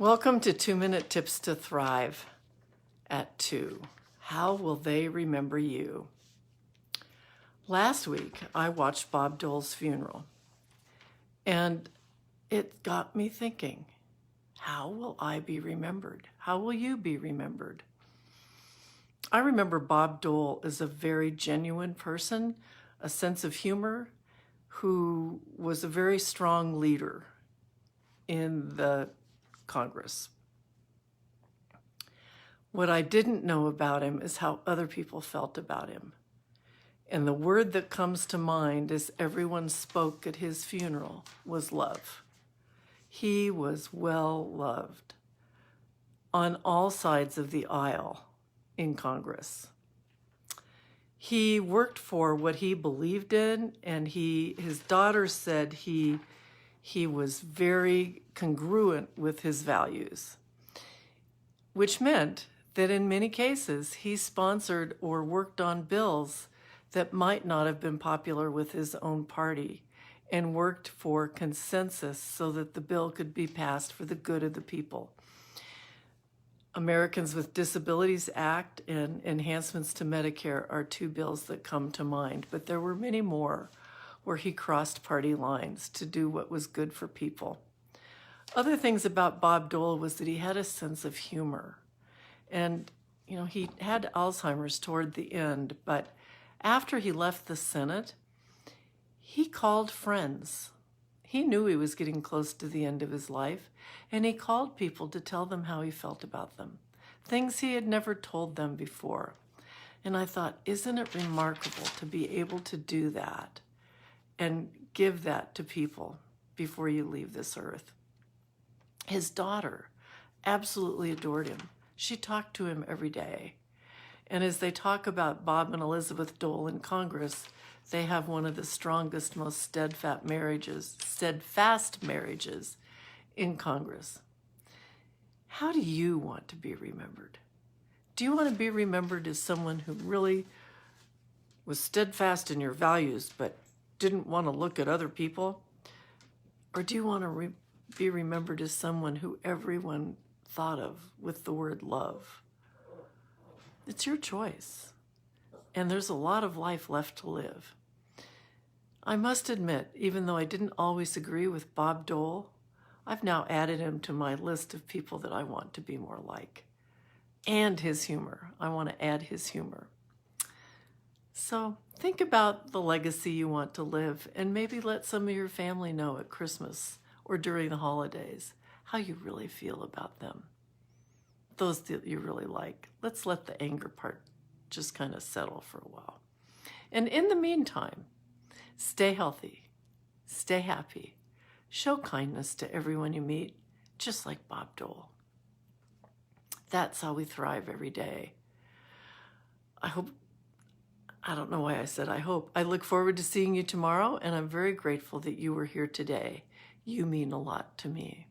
Welcome to 2-Minute Tips to Thrive at 2. How will they remember you? Last week, I watched Bob Dole's funeral, and it got me thinking, how will I be remembered? How will you be remembered? I remember Bob Dole as a very genuine person, a sense of humor, who was a very strong leader in the Congress. What I didn't know about him is how other people felt about him. And the word that comes to mind as everyone spoke at his funeral was love. He was well loved on all sides of the aisle in Congress. He worked for what he believed in, and his daughter said he was very congruent with his values, which meant that in many cases he sponsored or worked on bills that might not have been popular with his own party and worked for consensus so that the bill could be passed for the good of the people. Americans with Disabilities Act and enhancements to Medicare are two bills that come to mind, but there were many more where he crossed party lines to do what was good for people. Other things about Bob Dole was that he had a sense of humor. And, he had Alzheimer's toward the end, but after he left the Senate, he called friends. He knew he was getting close to the end of his life, and he called people to tell them how he felt about them, things he had never told them before. And I thought, isn't it remarkable to be able to do that and give that to people before you leave this earth? His daughter absolutely adored him. She talked to him every day. And as they talk about Bob and Elizabeth Dole in Congress, they have one of the strongest, most steadfast marriages in Congress. How do you want to be remembered? Do you want to be remembered as someone who really was steadfast in your values but didn't want to look at other people? Or do you want to be remembered as someone who everyone thought of with the word love? It's your choice. And there's a lot of life left to live. I must admit, even though I didn't always agree with Bob Dole, I've now added him to my list of people that I want to be more like. And his humor. I want to add his humor. So think about the legacy you want to live, and maybe let some of your family know at Christmas or during the holidays how you really feel about them. Those that you really like. Let's let the anger part just kind of settle for a while. And in the meantime, stay healthy, stay happy, show kindness to everyone you meet, just like Bob Dole. That's how we thrive every day. I don't know why I said I hope. I look forward to seeing you tomorrow, and I'm very grateful that you were here today. You mean a lot to me.